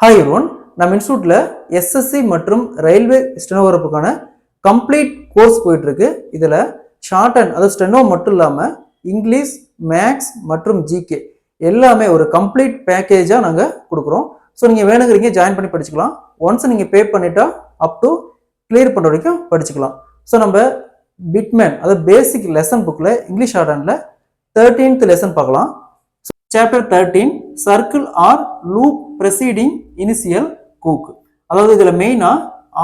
Hi everyone, நம்ம இன்ஸ்டியூட்ல SSC மற்றும் railway ஸ்டெனோகிராஃபுக்கான complete course போயிட்டு இருக்கு. இதுல ஷார்ட் அண்ட் அதாவது ஸ்டெனோ மட்டும் இல்லாம இங்கிலீஷ், மேக்ஸ் மற்றும் ஜிகே எல்லாமே ஒரு கம்ப்ளீட் பேக்கேஜா நாங்க கொடுக்குறோம். ஸோ நீங்க வேணுங்கிறீங்க ஜாயின் பண்ணி படிச்சுக்கலாம். ஒன்ஸ் நீங்க பே பண்ணிட்டா அப் டு கிளியர் பண்ற வரைக்கும் படிச்சுக்கலாம். ஸோ நம்ம பிட்மேன் அதாவது பேசிக் லெசன் புக்ல இங்கிலீஷ் ஷார்ட் ஹேண்ட்ல 13th லெசன் பார்க்கலாம். Chapter 13 circle or loop preceding initial hook. அதாவது இதுல மெயினா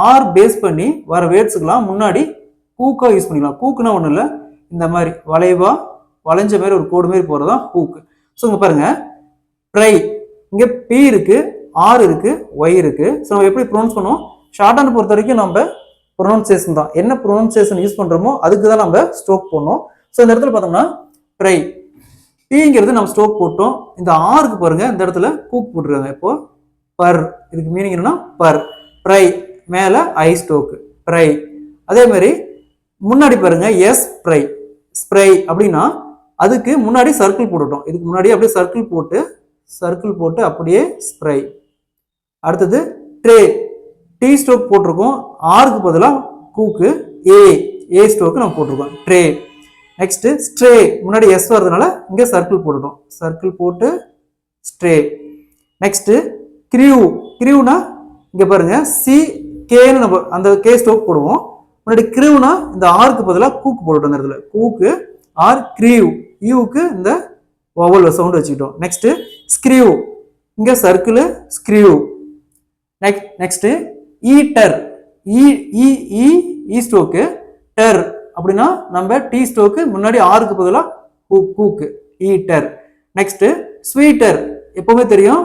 ஆர் பேஸ் பண்ணி வர வேர்ட்ஸுக்கெல்லாம் முன்னாடி கூக்கா யூஸ் பண்ணிக்கலாம். கூக்குனா ஒன்றும் இல்லை, இந்த மாதிரி வளைவா வளைஞ்ச மாதிரி ஒரு கோடு மாதிரி போறதா கூக்கு. ஸோ இங்க பாருங்க, ப்ரை இங்க பி இருக்கு, ஆர் இருக்கு, ஒய் இருக்கு. ஸோ நம்ம எப்படி ப்ரொனவுன்ஸ் பண்ணுவோம்? ஷார்ட் ஹேண்ட் பொறுத்த வரைக்கும் நம்ம ப்ரொனவுன்சியேஷன் தான், என்ன ப்ரொனவுன்சியேஷன் யூஸ் பண்றோமோ அதுக்கு தான் நம்ம ஸ்ட்ரோக் போடணும். ஸோ இந்த இடத்துல பார்த்தோம்னா ப்ரை பீங்கிறது நம்ம ஸ்ட்ரோக் போட்டோம். இந்த ஆருக்கு பாருங்க, இந்த இடத்துல கூக் போட்டுருக்காங்க. இப்போ பர், இதுக்கு மீனிங் என்னன்னா பர். ப்ரை மேல ஐ ஸ்ட்ரோக் ப்ரை. அதே மாதிரி முன்னாடி பாருங்க எஸ் ப்ரை. ஸ்ப்ரை அப்படின்னா அதுக்கு முன்னாடி சர்க்கிள் போட்டுட்டோம். இதுக்கு முன்னாடி அப்படியே சர்க்கிள் போட்டு அப்படியே ஸ்ப்ரை. அடுத்தது ட்ரே, டி ஸ்ட்ரோக் போட்டிருக்கோம். ஆருக்கு பதிலாக கூக்கு ஏ ஸ்ட்ரோக்கு நம்ம போட்டிருக்கோம் ட்ரே. நெக்ஸ்ட் ஸ்ட்ரே, முன்னாடி எஸ் வரதுனால இங்க சர்க்கிள் போட்டுட்டோம். சர்க்கிள் போட்டு ஸ்ட்ரே. நெக்ஸ்ட் கிரியூ, கிரியூனா இங்க பாருங்க சி கேன்னு நம்ம அந்த கே ஸ்ட்ரோக் போடுவோம். முன்னாடி கிரியூனா இந்த ஆருக்கு பதிலாக கூக்கு போட்டுட்டோம். அந்த இடத்துல கூக்கு ஆர் கிரியூ, யூக்கு இந்த வவல் சவுண்ட் வச்சுக்கிட்டோம். நெக்ஸ்ட் ஸ்க்ரியூ, இங்க சர்க்கிள் ஸ்க்ரியூ. நெக்ஸ்ட் ஈட்டர், இ ஸ்ட்ரோக்கு டர் அப்படின்னா நம்ம டி ஸ்ட்ரோக்கு முன்னாடி ஆருக்கு பதிலாக கூக்கு ஈட்டர். நெக்ஸ்ட் ஸ்வீட்டர், எப்பவுமே தெரியும்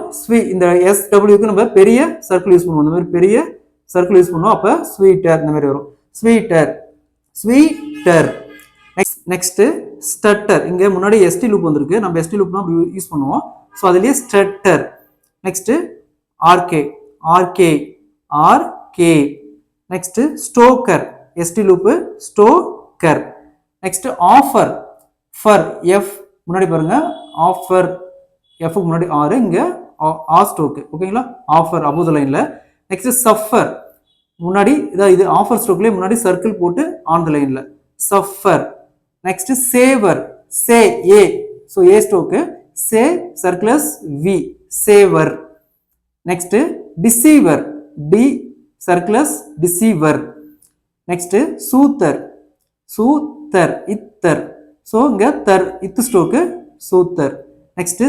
இந்த எஸ் டபிள்யூக்கு நம்ம பெரிய சர்க்கிள் யூஸ் பண்ணுவோம். இந்த மாதிரி பெரிய சர்க்கிள் யூஸ் பண்ணுவோம், அப்ப ஸ்வீட்டர் இந்த மாதிரி வரும். Sweeter sweeter. நெக்ஸ்ட் ஸ்டட்டர், இங்க முன்னாடி எஸ்டி லூப் வந்திருக்கு, நம்ம எஸ்டி லூப் தான் யூஸ் பண்ணுவோம். ஸோ அதுலயே ஸ்டட்டர். நெக்ஸ்ட் ஆர்கே, ஆர்கே ஆர்கே. Next stoker, S T loop stoker. Next offer, fur F முன்னாடி பாருங்க, ஆஃபர் எஃப் முன்னாடி ஆறு, இங்க ஆ ஸ்ட்ரோக். ஓகேங்களா, ஆஃபர் அபோத லைன்ல. நெக்ஸ்ட் சஃபர், முன்னாடி இது ஆஃபர் ஸ்ட்ரோக்லயே முன்னாடி சர்க்கிள் போட்டு ஆன் த லைன்ல சஃபர். நெக்ஸ்ட் சேவர், சே ஏ, ஸோ ஏ ஸ்ட்ரோக்கு சே circles V saver. Next deceiver, D circles deceiver. Next soother, soother இத்தர், ஸோ இங்க தர் இத்து stroke soother. Next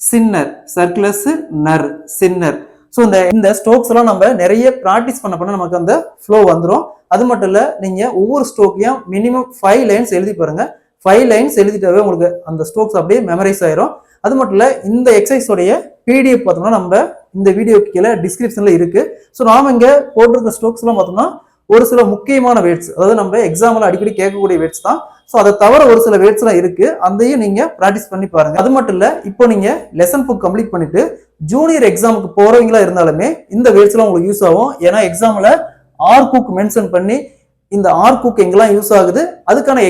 sinner, circles நர் சின்னர். ஸோ இந்த ஸ்ட்ரோக்ஸ் எல்லாம் நம்ம நிறைய ப்ராக்டிஸ் பண்ண நமக்கு அந்த ஃப்ளோ வந்துடும். அது மட்டும் இல்ல, நீங்க ஒவ்வொரு ஸ்ட்ரோக்கையும் மினிமம் 5 லைன்ஸ் எழுதி பாருங்க. 5 லைன்ஸ் எழுதிட்டாவே உங்களுக்கு அந்த ஸ்ட்ரோக்ஸ் அப்படியே மெமரைஸ் ஆயிரும். அது மட்டும் இல்ல, இந்த எக்ஸசைஸோடைய பிடிஎஃப் பார்த்தோம்னா நம்ம இந்த வீடியோக்கு கீழே டிஸ்கிரிப்ஷன்ல இருக்கு. ஸோ நாம இங்க போட்டிருக்க ஸ்ட்ரோக்ஸ் எல்லாம் பார்த்தோம்னா ஒரு சில முக்கியமான வேர்ட்ஸ், அதாவது நம்ம எக்ஸாம்ல அடிக்கடி கேட்கக்கூடிய வேர்ட்ஸ் தான். ஸோ அதை தவிர ஒரு சில வேர்ட்ஸ் எல்லாம் இருக்கு, அதையும் நீங்க பிராக்டிஸ் பண்ணி பாருங்க. அது மட்டும் இல்ல, இப்போ நீங்க லெசன் புக் கம்ப்ளீட் பண்ணிட்டு ஜூனியர் எக்ஸாமுக்கு போறவங்களா இருந்தாலுமே இந்த வேர்ட்ஸ் எல்லாம் உங்களுக்கு யூஸ் ஆகும். ஏன்னா எக்ஸாம்ல ஆர் குக் மென்ஷன் பண்ணி இந்த ஆர் குக் எங்கெல்லாம் யூஸ் ஆகுது அதுக்கான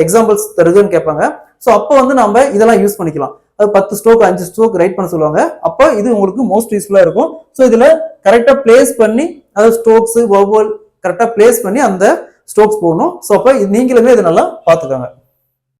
எக்ஸாம்பிள்ஸ் தருங்கன்னு கேட்பாங்க. ஸோ அப்போ நம்ம இதெல்லாம் யூஸ் பண்ணிக்கலாம். அது 10 ஸ்ட்ரோக் 5 ஸ்ட்ரோக் ரைட் பண்ண சொல்லுவாங்க. அப்போ இது உங்களுக்கு மோஸ்ட் யூஸ்ஃபுல்லா இருக்கும். ஸோ இதுல கரெக்டா பிளேஸ் பண்ணி, அதாவது ஸ்ட்ரோக்ஸ் வவல் கரெக்டா பிளேஸ் பண்ணி அந்த ஸ்ட்ரோக்ஸ் போடணும். ஸோ அப்போ நீங்களுமே இதை நல்லா பார்த்துக்கோங்க.